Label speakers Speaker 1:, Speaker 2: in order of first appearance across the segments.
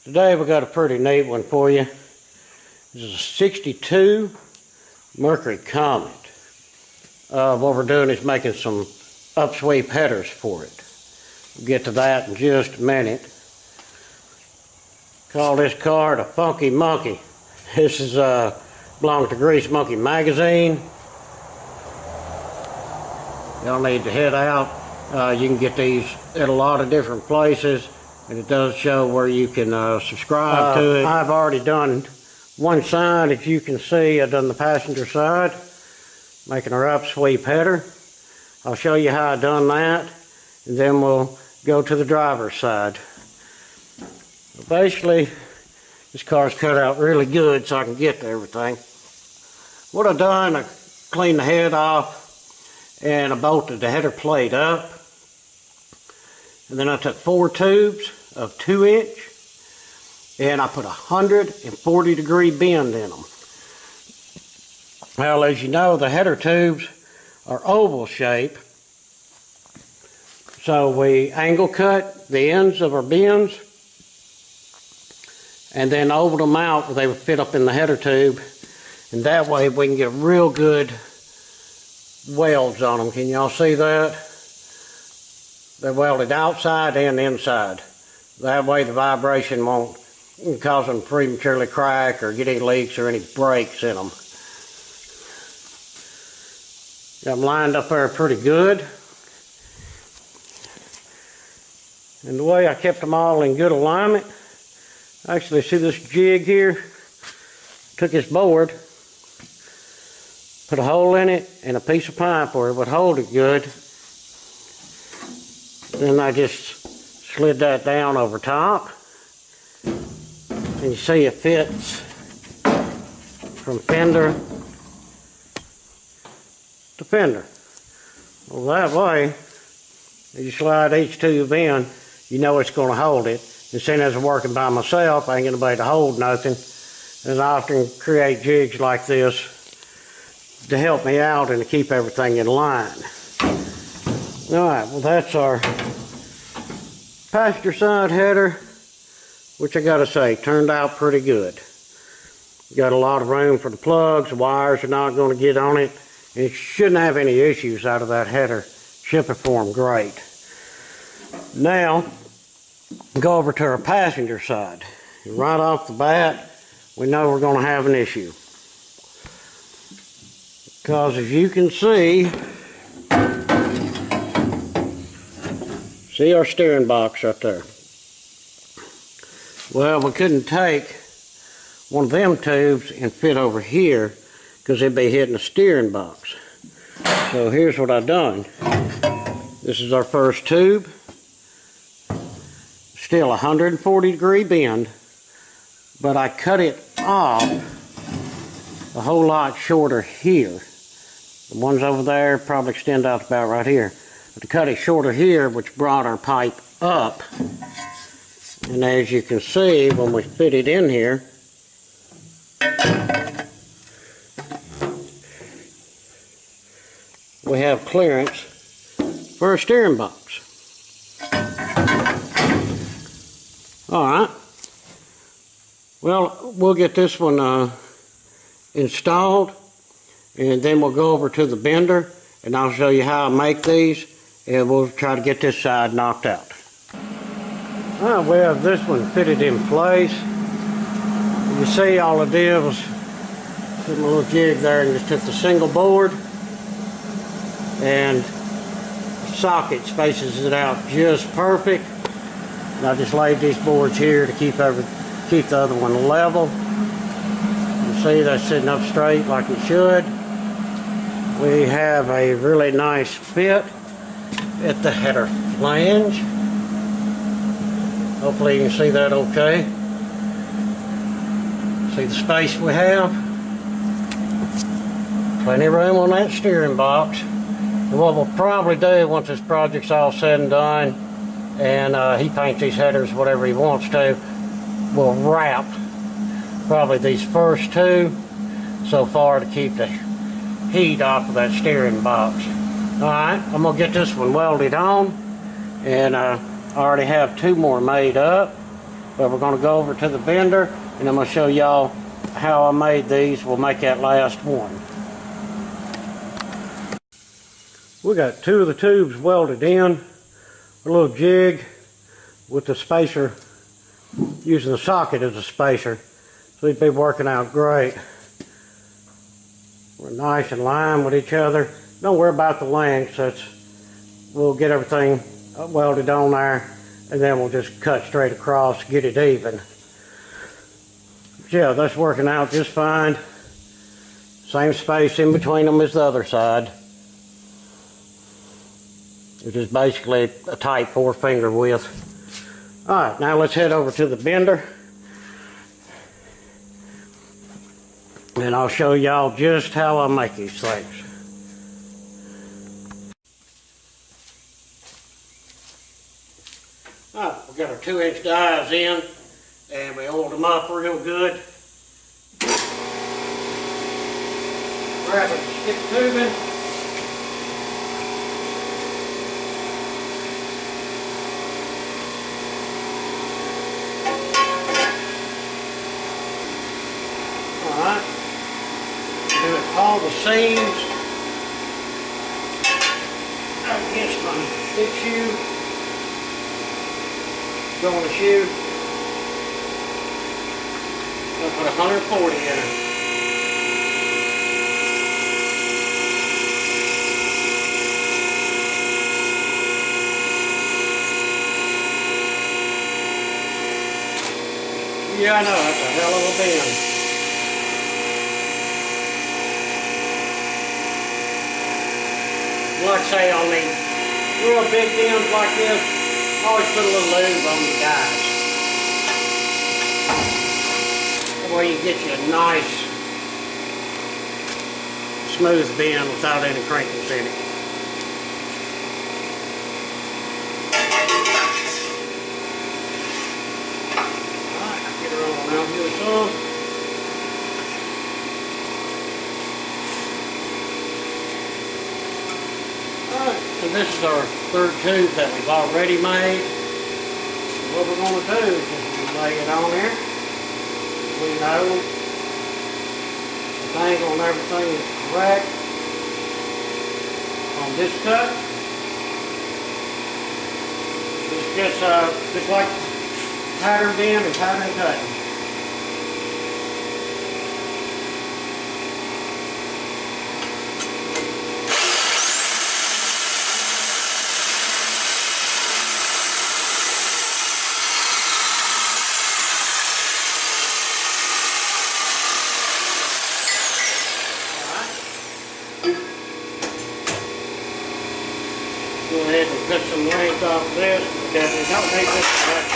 Speaker 1: Today we got a pretty neat one for you. This is a 62 Mercury Comet. What we're doing is making some upsweep headers for it. We'll get to that in just a minute. Call this card a Funky Monkey. This is belongs to Grease Monkey magazine. Y'all need to head out. You can get these at a lot of different places, and it does show where you can subscribe to it. I've already done one side. As you can see, I've done the passenger side, making our upsweep header. I'll show you how I done that, and then we'll go to the driver's side. Basically, this car's cut out really good so I can get to everything. What I've done, I cleaned the head off and I bolted the header plate up. And then I took 4 tubes of 2" and I put a 140-degree bend in them. Well, as you know, the header tubes are oval shape. So we angle cut the ends of our bends and then ovaled them out where they would fit up in the header tube. And that way we can get real good welds on them. Can y'all see that? They're welded outside and inside. That way the vibration won't cause them to prematurely crack or get any leaks or any breaks in them. Got them lined up there pretty good. And the way I kept them all in good alignment, actually see this jig here? Took this board, put a hole in it and a piece of pipe where it would hold it good. Then I just slid that down over top. And you see it fits from fender to fender. Well, that way, as you slide each tube in, you know it's going to hold it. And seeing as I'm working by myself, I ain't going to be able to hold nothing. And I often create jigs like this to help me out and to keep everything in line. Alright, well that's our passenger side header, which I gotta say, turned out pretty good. Got a lot of room for the plugs, the wires are not going to get on it, and it shouldn't have any issues out of that header. Should perform great. Now, go over to our passenger side. Right off the bat, we know we're going to have an issue. Because as you can see our steering box right there. Well, we couldn't take one of them tubes and fit over here because it'd be hitting the steering box. So here's what I've done. This is our first tube. Still 140-degree bend, but I cut it off a whole lot shorter here. The ones over there probably extend out about right here. But to cut it shorter here, which brought our pipe up. And as you can see, when we fit it in here, we have clearance for a steering box. Alright. Well, we'll get this one installed, and then we'll go over to the bender and I'll show you how I make these, and we'll try to get this side knocked out. Alright, we have this one fitted in place. You see all I did was put my little jig there and just took the single board and the socket spaces it out just perfect. And I just laid these boards here to keep the other one level. You see that's sitting up straight like it should. We have a really nice fit at the header flange. Hopefully you can see that okay. See the space we have? Plenty of room on that steering box. And what we'll probably do once this project's all said and done, and he paints these headers whatever he wants to, we'll wrap probably these first two so far to keep the heat off of that steering box. Alright, I'm going to get this one welded on, and I already have 2 more made up. But we're going to go over to the bender, and I'm going to show y'all how I made these. We'll make that last one. We got 2 of the tubes welded in, a little jig with the spacer, using the socket as a spacer. So they'd be working out great. We're nice and lined with each other. Don't worry about the length. We'll get everything welded on there, and then we'll just cut straight across, get it even. Yeah, that's working out just fine. Same space in between them as the other side. Which is basically a tight 4-finger width. Alright, now let's head over to the bender. And I'll show y'all just how I make these things. Alright, we got our 2-inch dies in, and we oiled them up real good. Grab a stick tubing. Alright. Do all the seams against my stick shoe. Go on the shoe. I'll put 140 in it. Yeah, I know, that's a hell of a bend. Like I say, on these real big bends like this, always put a little lube on the guys. That way you get you a nice, smooth bend without any crinkles in it. Alright, get her on out here some. And this is our 3rd tube that we've already made. So what we're going to do is just lay it on there. We know the angle and everything is correct on this cut. It's just like pattern bend and pattern cutting. Go ahead and cut some length off of this. We definitely don't need this much.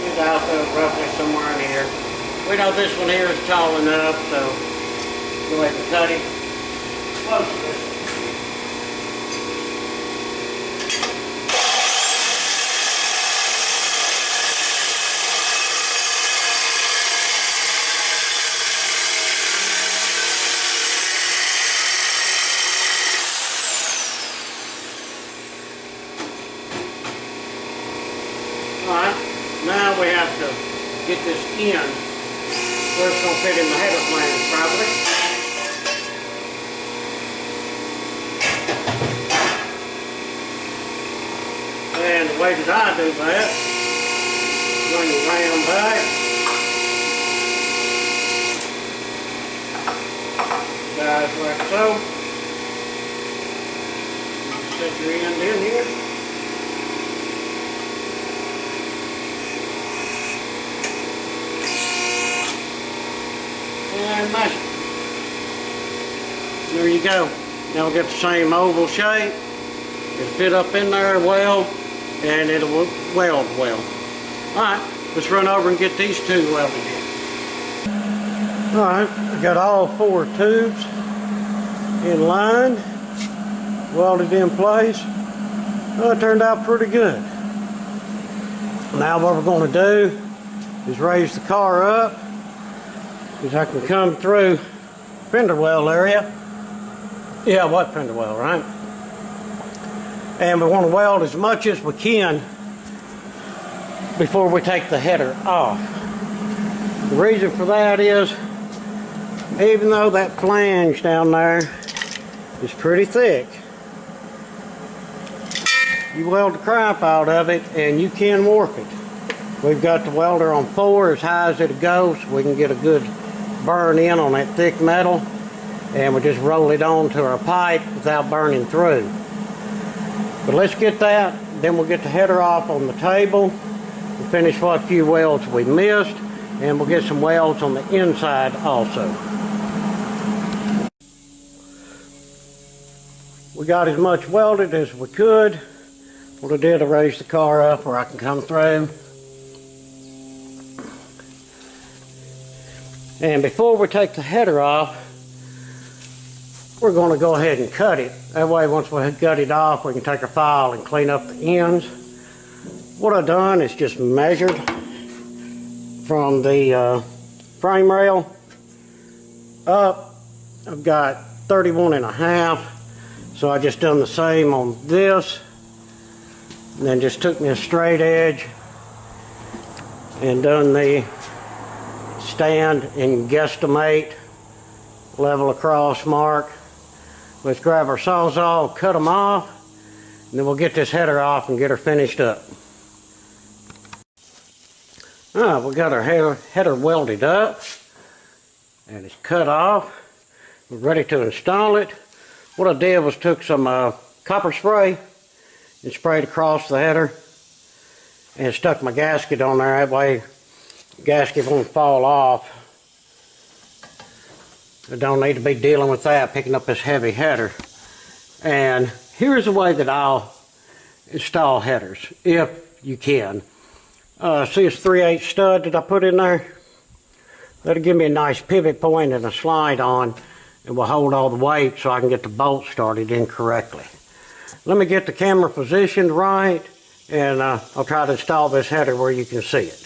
Speaker 1: It's out there roughly somewhere in here. We know this one here is tall enough, so go ahead and cut it close to this. Now we have to get this in where it's going to fit in the header flange properly. And the way that I do that, bring the ram back, guys, like so. Set your end in here. And mash it. There you go. Now we'll get the same oval shape. It'll fit up in there well, and it'll weld well. Alright, let's run over and get these 2 welded in. Alright, I got all 4 tubes in line, welded in place. Well, it turned out pretty good. Now what we're going to do is raise the car up, because I can come through fender well area. Yeah, what fender well, right? And we want to weld as much as we can before we take the header off. The reason for that is, even though that flange down there is pretty thick, you weld the crap out of it and you can warp it. We've got the welder on 4 as high as it'll go, so we can get a good burn in on that thick metal, and we just roll it onto our pipe without burning through. But let's get that, then we'll get the header off on the table. We'll finish what few welds we missed, and we'll get some welds on the inside also. We got as much welded as we could. What I did, I raised the car up where I can come through. And before we take the header off, we're going to go ahead and cut it. That way, once we cut it off, we can take our file and clean up the ends. What I've done is just measured from the frame rail up. I've got 31.5, so I just done the same on this, and then just took me a straight edge and done the stand and guesstimate level across mark. Let's grab our sawzall, cut them off, and then we'll get this header off and get her finished up. Alright, we got our header welded up and it's cut off. We're ready to install it. What I did was took some copper spray and sprayed across the header and stuck my gasket on there. That way the gasket won't fall off. I don't need to be dealing with that, picking up this heavy header. And here's the way that I'll install headers, if you can. See this 3/8 stud that I put in there? That'll give me a nice pivot point and a slide on, and will hold all the weight so I can get the bolt started in correctly. Let me get the camera positioned right, and I'll try to install this header where you can see it.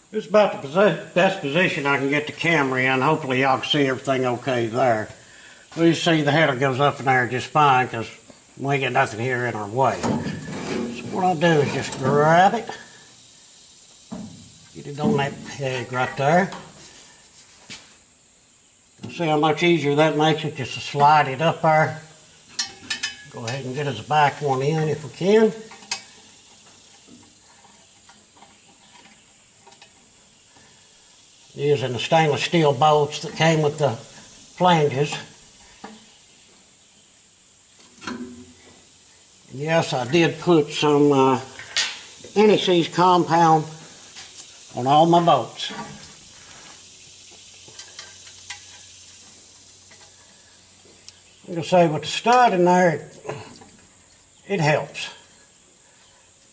Speaker 1: This is about the best position I can get the camera in. Hopefully y'all can see everything okay there. We see the header goes up in there just fine because we ain't got nothing here in our way. So what I'll do is just grab it, get it on that peg right there. See how much easier that makes it just to slide it up there. Go ahead and get us back one in if we can. Using the stainless steel bolts that came with the flanges. Yes, I did put some anti-seize compound on all my bolts. I'm going to say with the stud in there, it helps.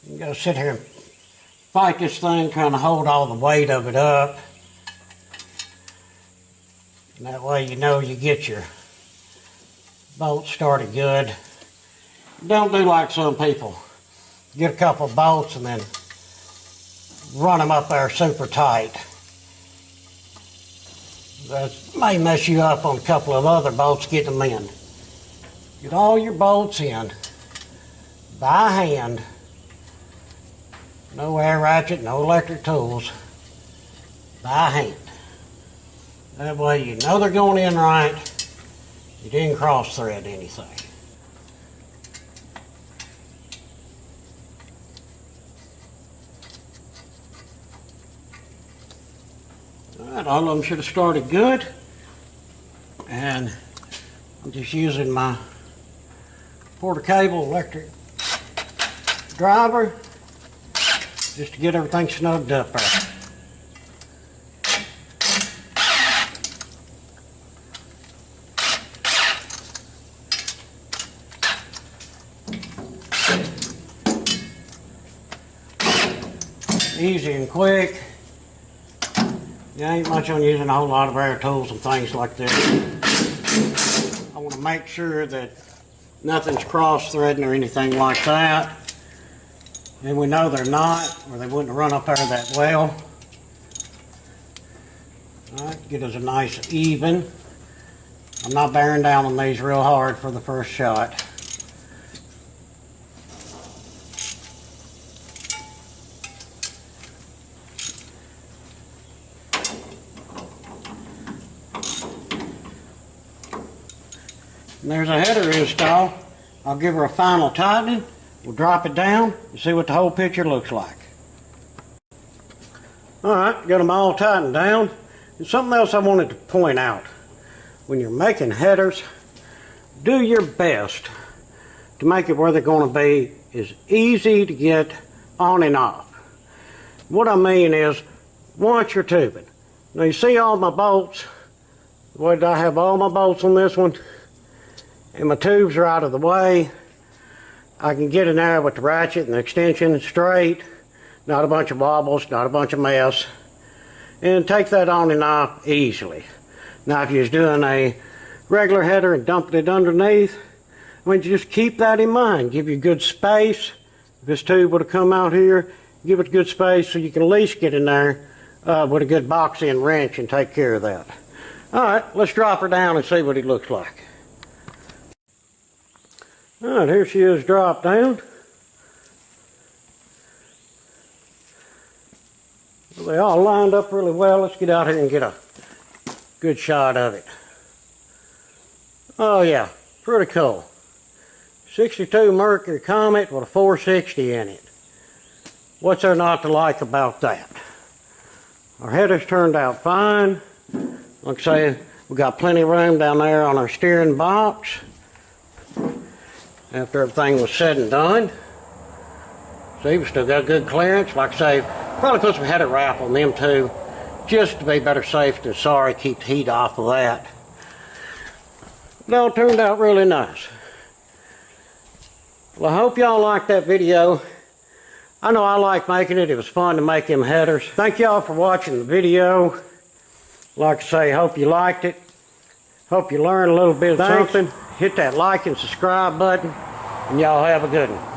Speaker 1: You got to sit here and fight this thing, trying to hold all the weight of it up. And that way you know you get your bolt started good. Don't do like some people. Get a couple of bolts and then run them up there super tight. That may mess you up on a couple of other bolts getting them in. Get all your bolts in by hand. No air ratchet, no electric tools. By hand. That way you know they're going in right. You didn't cross thread anything. Alright, all of them should have started good. And I'm just using my quarter cable electric driver just to get everything snugged up there. Easy and quick. You ain't much on using a whole lot of air tools and things like this. I want to make sure that nothing's cross-threading or anything like that. And we know they're not, or they wouldn't run up there that well. Alright, get us a nice even. I'm not bearing down on these real hard for the first shot. And there's a header install. I'll give her a final tightening. We'll drop it down and see what the whole picture looks like. Alright, got them all tightened down. And something else I wanted to point out. When you're making headers, do your best to make it where they're going to be as easy to get on and off. What I mean is, watch your tubing. Now you see all my bolts. Where did I have all my bolts on this one? And my tubes are out of the way. I can get in there with the ratchet and the extension straight. Not a bunch of wobbles, not a bunch of mess. And take that on and off easily. Now if you're doing a regular header and dumping it underneath, I mean, just keep that in mind. Give you good space. If this tube would have come out here, give it good space so you can at least get in there with a good box end wrench and take care of that. Alright, let's drop her down and see what it looks like. Alright, here she is dropped down. Well, they all lined up really well. Let's get out here and get a good shot of it. Oh yeah, pretty cool. 62 Mercury Comet with a 460 in it. What's there not to like about that? Our headers turned out fine. Like I say, we got plenty of room down there on our steering box after everything was said and done. See, we still got good clearance. Like I say, probably put some header wrap on them too, just to be better safe than sorry, keep the heat off of that. It all turned out really nice. Well, I hope y'all liked that video. I know I like making it. It was fun to make them headers. Thank y'all for watching the video. Like I say, hope you liked it. Hope you learned a little bit of something. Hit that like and subscribe button. And y'all have a good one.